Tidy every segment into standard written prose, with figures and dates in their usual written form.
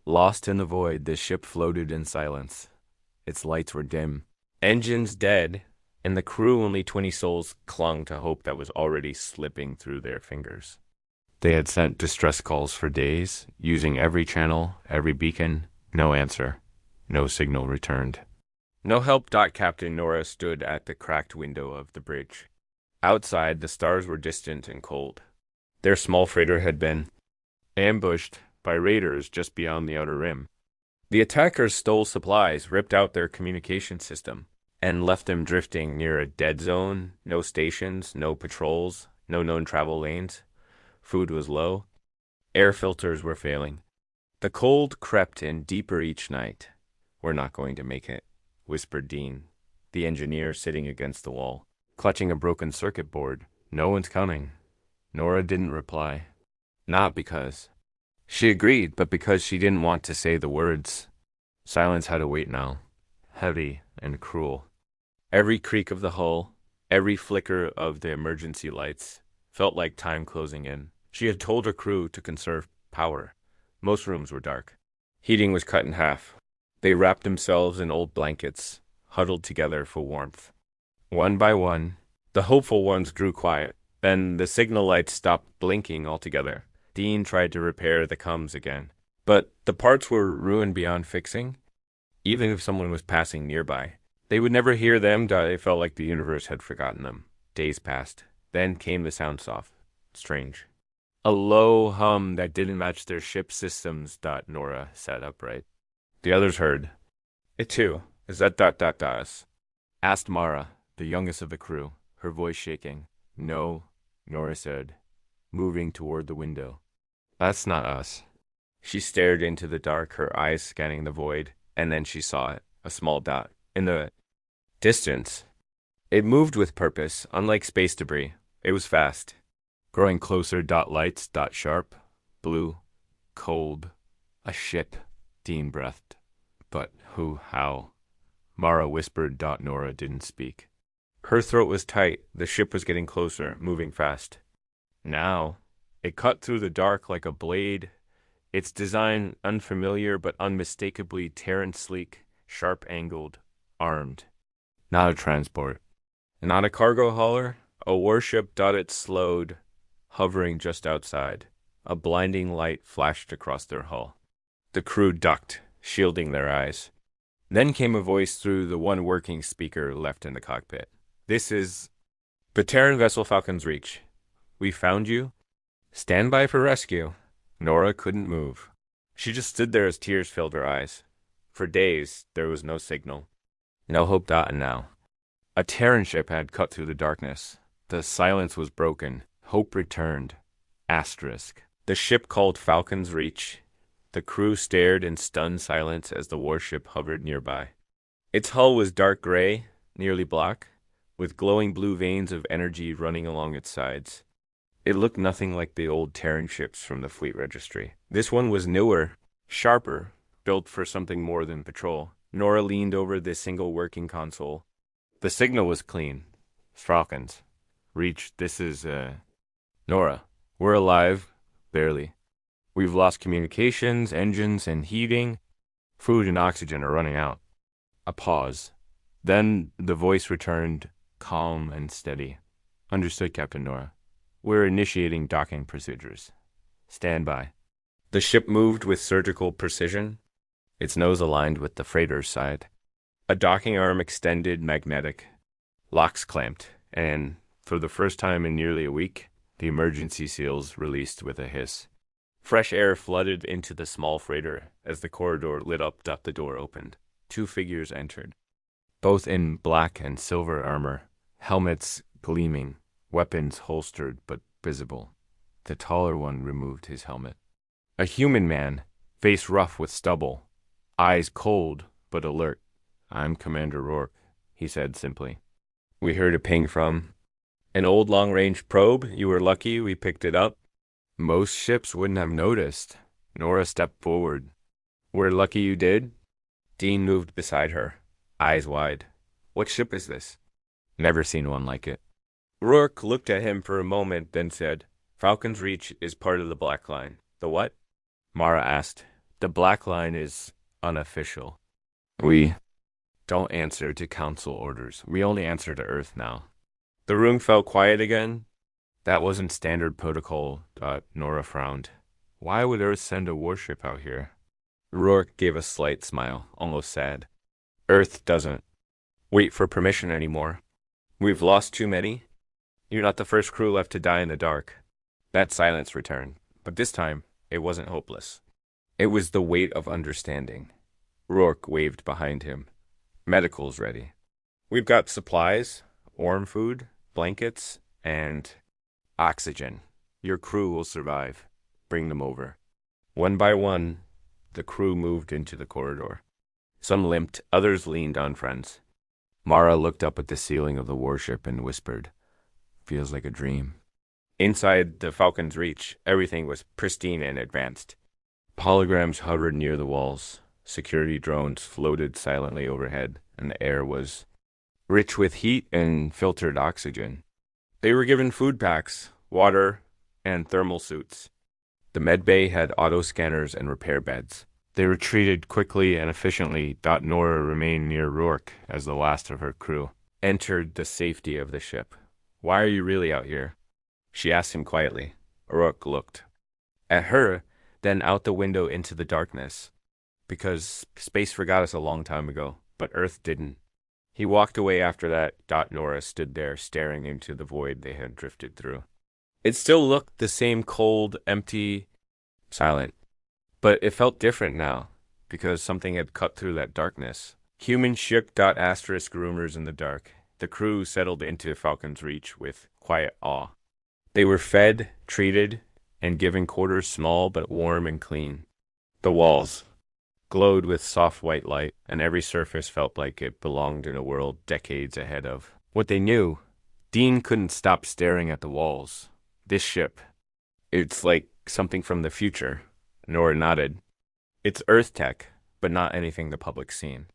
Lost in the void, the ship floated in silence. Its lights were dim. Engines dead, and the crew, only 20 souls, clung to hope that was already slipping through their fingers. They had sent distress calls for days, using every channel, every beacon. No answer. No signal returned. No help. Captain Nora stood at the cracked window of the bridge. Outside, the stars were distant and cold. Their small freighter had been ambushed by raiders just beyond the outer rim. The attackers stole supplies, ripped out their communication system, and left them drifting near a dead zone. No stations, no patrols, no known travel lanes. Food was low. Air filters were failing. The cold crept in deeper each night. "We're not going to make it," whispered Dean, the engineer sitting against the wall, clutching a broken circuit board. "No one's coming." Nora didn't reply. Not because she agreed, but because she didn't want to say the words. Silence had a weight now, heavy and cruel. Every creak of the hull, every flicker of the emergency lights, felt like time closing in. She had told her crew to conserve power. Most rooms were dark. Heating was cut in half. They wrapped themselves in old blankets, huddled together for warmth. One by one, the hopeful ones grew quiet. Then the signal lights stopped blinking altogether. Dean tried to repair the comms again, but the parts were ruined beyond fixing. Even if someone was passing nearby, they would never hear them. They felt like the universe had forgotten them. Days passed. Then came the sound off. Strange. A low hum that didn't match their ship systems. Nora sat upright. The others heard. "It too. Is that us?" asked Mara, the youngest of the crew, her voice shaking. "No," Nora said, moving toward the window. "That's not us." She stared into the dark, her eyes scanning the void, and then she saw it, a small dot, in the distance. It moved with purpose, unlike space debris. It was fast. Growing closer. Lights. Sharp. Blue. Cold. A ship. Dean breathed. "But who? How?" Mara whispered. Nora didn't speak. Her throat was tight. The ship was getting closer, moving fast. Now, it cut through the dark like a blade. Its design unfamiliar but unmistakably Terran sleek, sharp-angled, armed. Not a transport. Not a cargo hauler. A warship. It slowed, hovering just outside. A blinding light flashed across their hull. The crew ducked, shielding their eyes. Then came a voice through the one working speaker left in the cockpit. "This is the Terran vessel Falcon's Reach. We found you. Stand by for rescue." Nora couldn't move. She just stood there as tears filled her eyes. For days, there was no signal. No hope. And now, a Terran ship had cut through the darkness. The silence was broken. Hope returned. Asterisk. The ship called Falcon's Reach. The crew stared in stunned silence as the warship hovered nearby. Its hull was dark gray, nearly black, with glowing blue veins of energy running along its sides. It looked nothing like the old Terran ships from the fleet registry. This one was newer, sharper, built for something more than patrol. Nora leaned over the single working console. The signal was clean. "Falcons. Reach, this is, Nora, we're alive. Barely. We've lost communications, engines, and heating. Food and oxygen are running out." A pause. Then the voice returned, calm and steady. "Understood, Captain Nora. We're initiating docking procedures. Stand by." The ship moved with surgical precision, its nose aligned with the freighter's side. A docking arm extended, magnetic. Locks clamped, and for the first time in nearly a week, the emergency seals released with a hiss. Fresh air flooded into the small freighter as the corridor lit up. The door opened. 2 figures entered, both in black and silver armor, helmets gleaming, weapons holstered but visible. The taller one removed his helmet. A human man, face rough with stubble, eyes cold but alert. "I'm Commander Rourke," he said simply. "We heard a ping from an old long-range probe. You were lucky we picked it up." "Most ships wouldn't have noticed." Nora stepped forward. "We're lucky you did." Dean moved beside her, eyes wide. "What ship is this?" "Never seen one like it." Rourke looked at him for a moment, then said, "Falcon's Reach is part of the Black Line." "The what?" Mara asked. The black line is unofficial. We don't answer to council orders. We only answer to Earth now. The room felt quiet again. That wasn't standard protocol, Nora frowned. Why would Earth send a warship out here? Rourke gave a slight smile, almost sad. Earth doesn't wait for permission anymore. We've lost too many. You're not the first crew left to die in the dark. That silence returned, but this time it wasn't hopeless. It was the weight of understanding. Rourke waved behind him. Medical's ready. We've got supplies, warm food, blankets, and oxygen. Your crew will survive. Bring them over. One by one, the crew moved into the corridor. Some limped, others leaned on friends. Mara looked up at the ceiling of the warship and whispered, "Feels like a dream." Inside the Falcon's reach, everything was pristine and advanced. Holograms hovered near the walls. Security drones floated silently overhead, and the air was rich with heat and filtered oxygen. They were given food packs, water, and thermal suits. The medbay had auto scanners and repair beds. They retreated quickly and efficiently. Nora remained near Rourke as the last of her crew entered the safety of the ship. "Why are you really out here?" she asked him quietly. Rourke looked at her, then out the window into the darkness. "Because space forgot us a long time ago, but Earth didn't." He walked away after that. Nora stood there staring into the void they had drifted through. It still looked the same, cold, empty, silent. But it felt different now, because something had cut through that darkness. Humans shook ** rumors in the dark. The crew settled into Falcon's Reach with quiet awe. They were fed, treated, and given quarters small but warm and clean. The walls glowed with soft white light, and every surface felt like it belonged in a world decades ahead of what they knew. Dean couldn't stop staring at the walls. This ship, it's like something from the future. Nora nodded. It's Earth tech, but not anything the public's seen.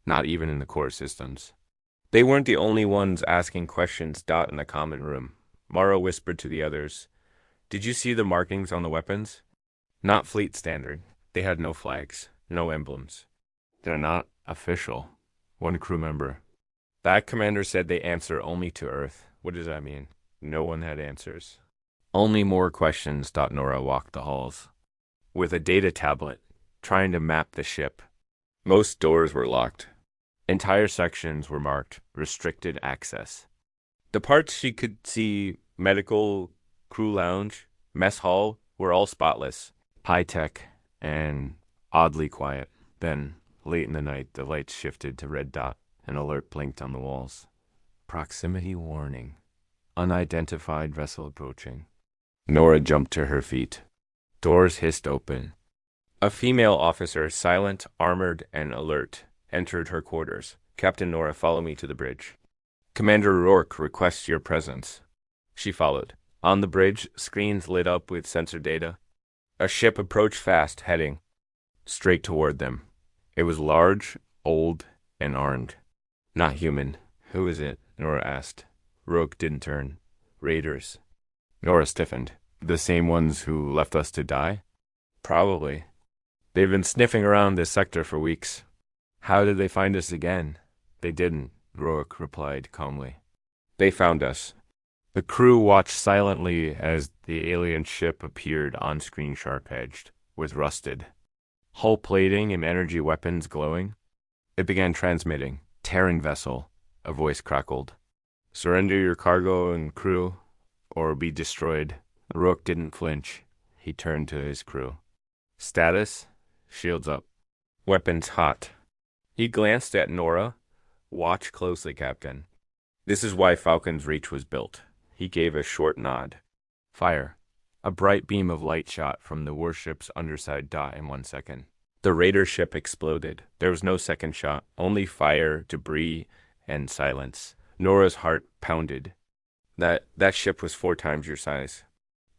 Not even in the core systems. They weren't the only ones asking questions. In the common room, Mara whispered to the others, "Did you see the markings on the weapons?" "Not fleet standard. They had no flags, no emblems." "They're not official," one crew member. "That commander said they answer only to Earth." "What does that mean?" No one had answers. Only more questions. Nora walked the halls with a data tablet, trying to map the ship. Most doors were locked. Entire sections were marked restricted access. The parts she could see, medical, crew lounge, mess hall, were all spotless, high-tech, and oddly quiet. Then, late in the night, the lights shifted to red dot. An alert blinked on the walls. Proximity warning. Unidentified vessel approaching. Nora jumped to her feet. Doors hissed open. A female officer, silent, armored, and alert, entered her quarters. "Captain Nora, follow me to the bridge." "Commander Rourke requests your presence." She followed. On the bridge, screens lit up with sensor data. A ship approached fast, heading straight toward them. It was large, old, and armed. "Not human." "Who is it?" Nora asked. Rourke didn't turn. "Raiders." Nora stiffened. "The same ones who left us to die?" "Probably. They've been sniffing around this sector for weeks." "How did they find us again?" "They didn't," Rourke replied calmly. "They found us." The crew watched silently as the alien ship appeared on-screen, sharp-edged, with rusted hull plating and energy weapons glowing. It began transmitting. "Terran vessel," a voice crackled. "Surrender your cargo and crew, or be destroyed." Rourke didn't flinch. He turned to his crew. "Status? Shields up. Weapons hot." He glanced at Nora. "Watch closely, Captain. This is why Falcon's Reach was built." He gave a short nod. "Fire." A bright beam of light shot from the warship's underside in 1 second. The raider ship exploded. There was no second shot, only fire, debris, and silence. Nora's heart pounded. That ship was 4 times your size.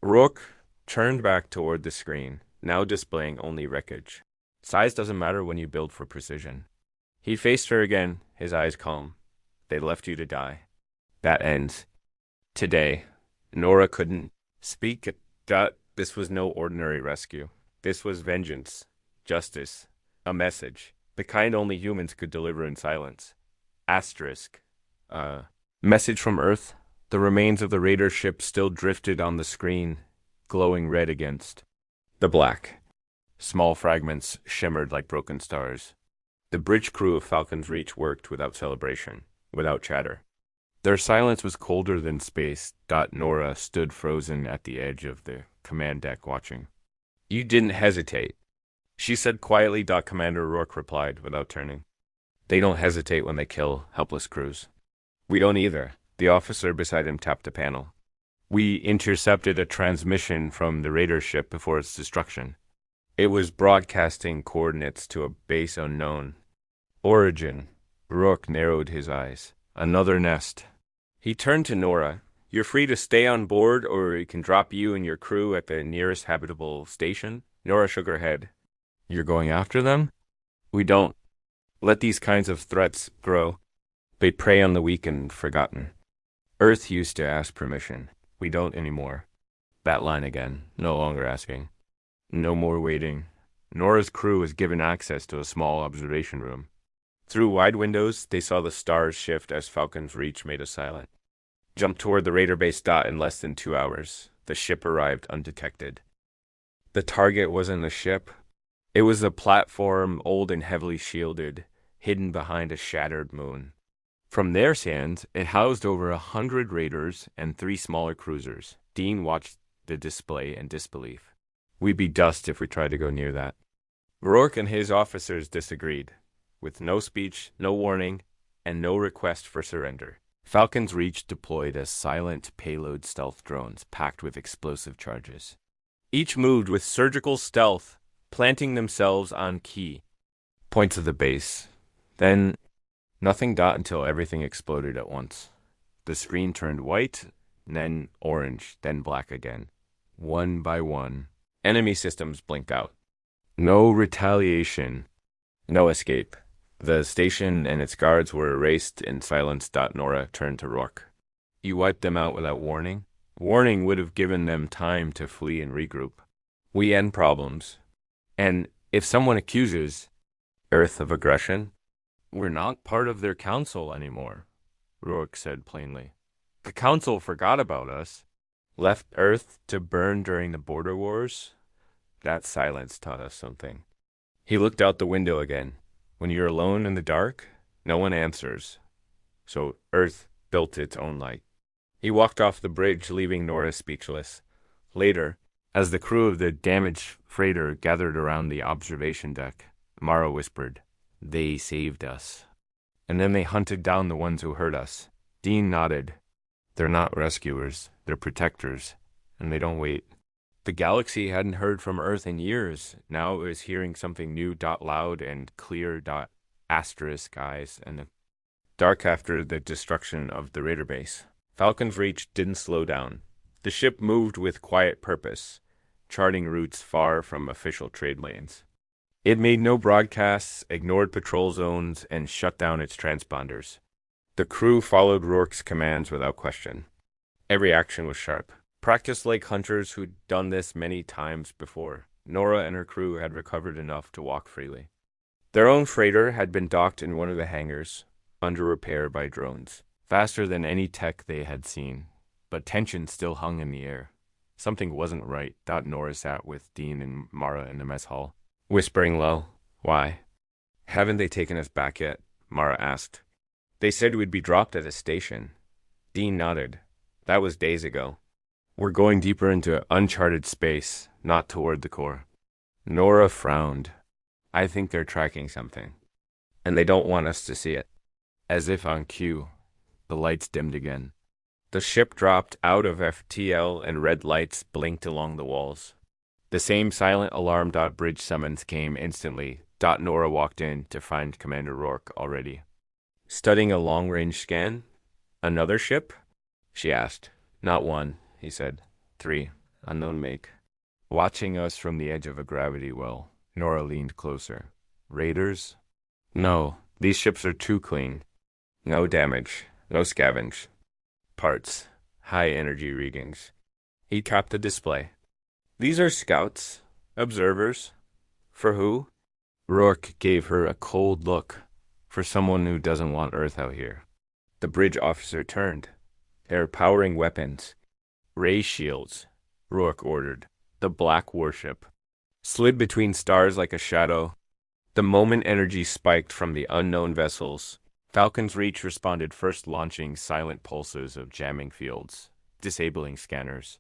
Rourke turned back toward the screen, now displaying only wreckage. Size doesn't matter when you build for precision. He faced her again, his eyes calm. "They left you to die. That ends today." Nora couldn't speak. This was no ordinary rescue. This was vengeance. justice, a message, the kind only humans could deliver in silence. Asterisk. Message from Earth. The remains of the raider ship still drifted on the screen, glowing red against the black. Small fragments shimmered like broken stars. The bridge crew of Falcon's Reach worked without celebration, without chatter. Their silence was colder than space. Nora stood frozen at the edge of the command deck watching. You didn't hesitate, she said quietly. Commander Rourke replied without turning. They don't hesitate when they kill helpless crews. We don't either. The officer beside him tapped a panel. We intercepted a transmission from the raider ship before its destruction. It was broadcasting coordinates to a base unknown. Origin. Rourke narrowed his eyes. Another nest. He turned to Nora. You're free to stay on board, or we can drop you and your crew at the nearest habitable station. Nora shook her head. You're going after them? We don't let these kinds of threats grow. They prey on the weak and forgotten. Earth used to ask permission. We don't anymore. That line again, no longer asking. No more waiting. Nora's crew was given access to a small observation room. Through wide windows, they saw the stars shift as Falcon's Reach made a silent jump toward the raider base. In less than 2 hours, the ship arrived undetected. The target wasn't a ship. It was a platform, old and heavily shielded, hidden behind a shattered moon. From their sands, it housed over 100 raiders and 3 smaller cruisers. Dean watched the display in disbelief. We'd be dust if we tried to go near that. Rourke and his officers disagreed, with no speech, no warning, and no request for surrender. Falcon's Reach deployed as silent payload stealth drones packed with explosive charges. Each moved with surgical stealth, planting themselves on key points of the base. Then nothing. Until everything exploded at once. The screen turned white, then orange, then black again. One by one, enemy systems blinked out. No retaliation, no escape. The station and its guards were erased in silence. Nora turned to Rourke. You wiped them out without warning? Warning would have given them time to flee and regroup. We end problems. And if someone accuses Earth of aggression, we're not part of their council anymore, Rourke said plainly. The council forgot about us, left Earth to burn during the border wars. That silence taught us something. He looked out the window again. When you're alone in the dark, no one answers. So Earth built its own light. He walked off the bridge, leaving Nora speechless. Later, as the crew of the damaged freighter gathered around the observation deck, Mara whispered, They saved us. And then they hunted down the ones who hurt us. Dean nodded. They're not rescuers, they're protectors, and they don't wait. The galaxy hadn't heard from Earth in years. Now it was hearing something new. Loud and clear. Asterisk eyes, and dark after the destruction of the raider base. Falcon's Reach didn't slow down. The ship moved with quiet purpose, charting routes far from official trade lanes. It made no broadcasts, ignored patrol zones, and shut down its transponders. The crew followed Rourke's commands without question. Every action was sharp. Practiced like hunters who'd done this many times before. Nora and her crew had recovered enough to walk freely. Their own freighter had been docked in one of the hangars, under repair by drones, faster than any tech they had seen. But tension still hung in the air. Something wasn't right. Nora sat with Dean and Mara in the mess hall, whispering low. Why? Haven't they taken us back yet? Mara asked. They said we'd be dropped at a station. Dean nodded. That was days ago. We're going deeper into uncharted space, not toward the core. Nora frowned. I think they're tracking something, and they don't want us to see it. As if on cue, the lights dimmed again. The ship dropped out of FTL and red lights blinked along the walls. The same silent alarm. Bridge summons came instantly. Nora walked in to find Commander Rourke already studying a long-range scan. Another ship? She asked. Not one, he said. 3, unknown make. Watching us from the edge of a gravity well. Nora leaned closer. Raiders? No, these ships are too clean. No damage, no scavenge. Parts, high-energy riggings. He capped the display. These are scouts, observers. For who? Rourke gave her a cold look for someone who doesn't want Earth out here. The bridge officer turned. They're powering weapons. Ray shields, Rourke ordered. The black warship slid between stars like a shadow. The moment energy spiked from the unknown vessels, Falcon's Reach responded first, launching silent pulses of jamming fields, disabling scanners,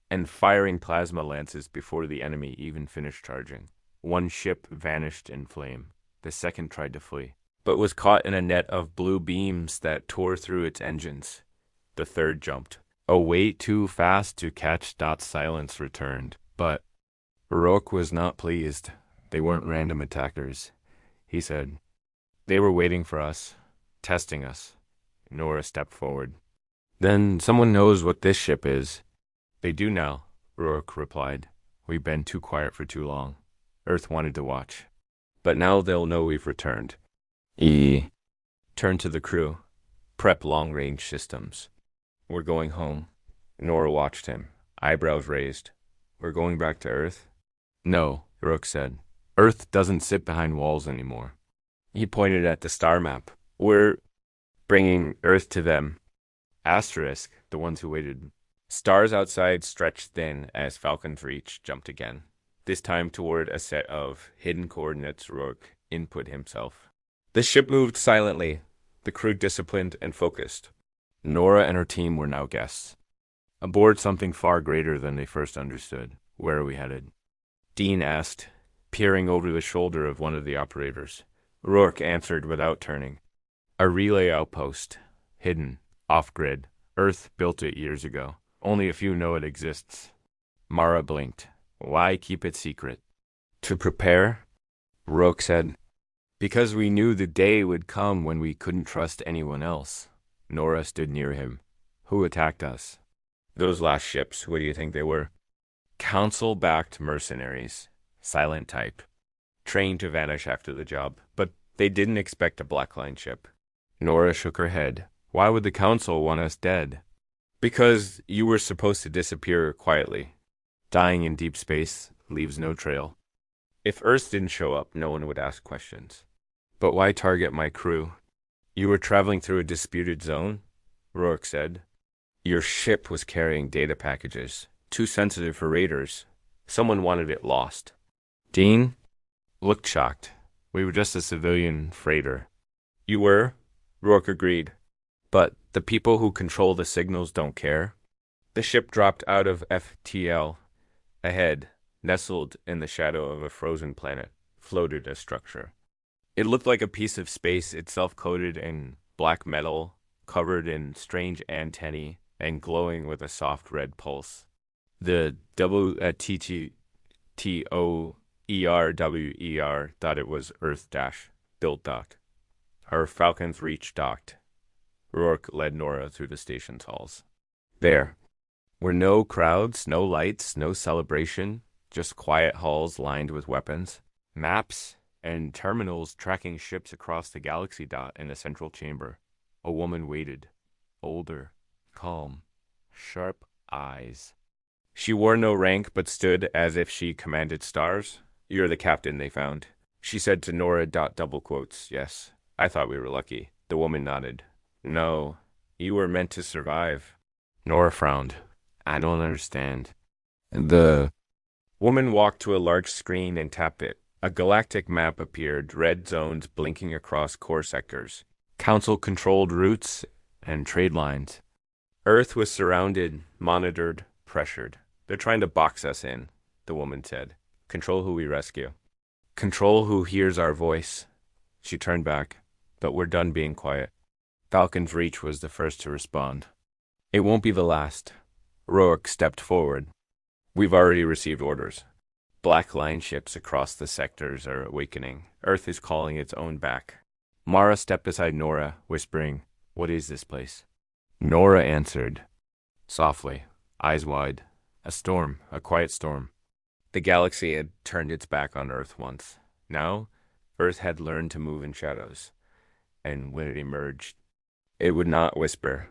and firing plasma lances before the enemy even finished charging. One ship vanished in flame. The second tried to flee, but was caught in a net of blue beams that tore through its engines. The third jumped. Away too fast to catch. Silence returned. But Rourke was not pleased. They weren't random attackers, he said. They were waiting for us, testing us. Nora stepped forward. Then someone knows what this ship is. They do now, Rourke replied. We've been too quiet for too long. Earth wanted to watch. But now they'll know we've returned. He turned to the crew. Prep long-range systems. We're going home. Nora watched him, eyebrows raised. We're going back to Earth? No, Rourke said. Earth doesn't sit behind walls anymore. He pointed at the star map. We're bringing Earth to them. Asterisk, the ones who waited. Stars outside stretched thin as Falcon's Reach jumped again, this time toward a set of hidden coordinates Rourke input himself. The ship moved silently, the crew disciplined and focused. Nora and her team were now guests, aboard something far greater than they first understood. Where are we headed? Dean asked, peering over the shoulder of one of the operators. Rourke answered without turning. A relay outpost, hidden, off-grid. Earth built it years ago. Only a few know it exists. Mara blinked. Why keep it secret? To prepare, Rourke said. Because we knew the day would come when we couldn't trust anyone else. Nora stood near him. Who attacked us? Those last ships, what do you think they were? Council-backed mercenaries. Silent type. Trained to vanish after the job, but they didn't expect a Blackline ship. Nora shook her head. Why would the Council want us dead? Because you were supposed to disappear quietly. Dying in deep space leaves no trail. If Earth didn't show up, no one would ask questions. But why target my crew? You were traveling through a disputed zone, Rourke said. Your ship was carrying data packages, too sensitive for raiders. Someone wanted it lost. Dean looked shocked. We were just a civilian freighter. You were? Rourke agreed. But the people who control the signals don't care. The ship dropped out of FTL. Ahead, nestled in the shadow of a frozen planet, floated a structure. It looked like a piece of space, itself coated in black metal, covered in strange antennae, and glowing with a soft red pulse. The TTOERWER thought it was Earth-built dock. Our Falcon's Reach docked. Rourke led Nora through the station's halls. There were no crowds, no lights, no celebration, just quiet halls lined with weapons, maps, and terminals tracking ships across the galaxy. In a central chamber, a woman waited, older, calm, sharp eyes. She wore no rank but stood as if she commanded stars. You're the captain they found, she said to Nora. Double quotes. Yes, I thought we were lucky. The woman nodded. No, you were meant to survive. Nora frowned. I don't understand. The woman walked to a large screen and tapped it. A galactic map appeared, red zones blinking across core sectors. Council-controlled routes and trade lines. Earth was surrounded, monitored, pressured. They're trying to box us in, the woman said. Control who we rescue. Control who hears our voice. She turned back. But we're done being quiet. Falcon's Reach was the first to respond. It won't be the last. Rourke stepped forward. We've already received orders. Black line ships across the sectors are awakening. Earth is calling its own back. Mara stepped beside Nora, whispering, What is this place? Nora answered, softly, eyes wide. A storm, a quiet storm. The galaxy had turned its back on Earth once. Now, Earth had learned to move in shadows. And when it emerged, it would not whisper.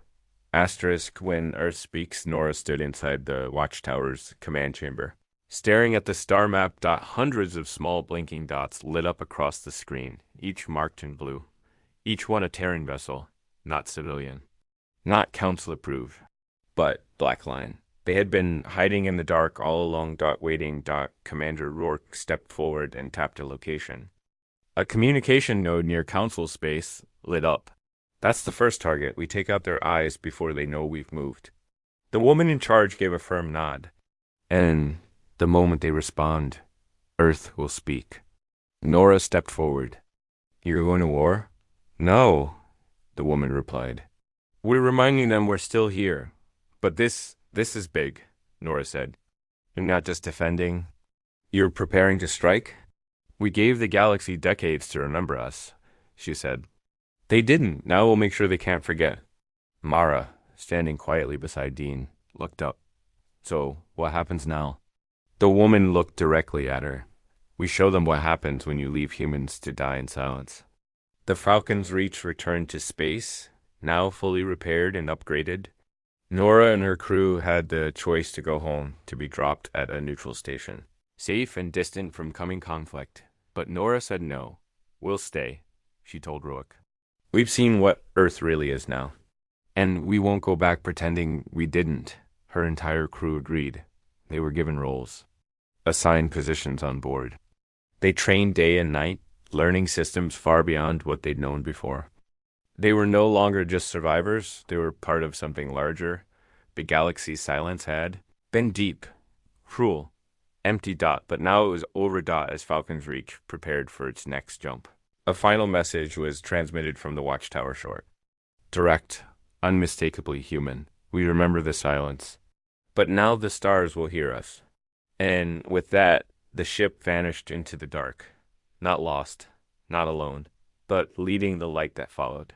Asterisk, when Earth speaks, Nora stood inside the watchtower's command chamber. Staring at the star map, hundreds of small blinking dots lit up across the screen, each marked in blue. Each one a Terran vessel, not civilian. Not council approved, but Black Line. They had been hiding in the dark all along. Waiting. Commander Rourke stepped forward and tapped a location. A communication node near council space lit up. That's the first target. We take out their eyes before they know we've moved. The woman in charge gave a firm nod. And the moment they respond, Earth will speak. Nora stepped forward. You're going to war? No, the woman replied. We're reminding them we're still here. But this is big, Nora said. You're not just defending. You're preparing to strike? We gave the galaxy decades to remember us, she said. They didn't. Now we'll make sure they can't forget. Mara, standing quietly beside Dean, looked up. So, what happens now? The woman looked directly at her. We show them what happens when you leave humans to die in silence. The Falcon's Reach returned to space, now fully repaired and upgraded. Nora and her crew had the choice to go home, to be dropped at a neutral station, safe and distant from coming conflict. But Nora said no. We'll stay, she told Rourke. We've seen what Earth really is now. And we won't go back pretending we didn't. Her entire crew agreed. They were given roles, assigned positions on board. They trained day and night, learning systems far beyond what they'd known before. They were no longer just survivors. They were part of something larger. The galaxy's silence had been deep, cruel, empty. But now it was over. As Falcon's Reach prepared for its next jump. A final message was transmitted from the watchtower short. Direct, unmistakably human. We remember the silence. But now the stars will hear us. And with that, the ship vanished into the dark. Not lost, not alone, but leading the light that followed.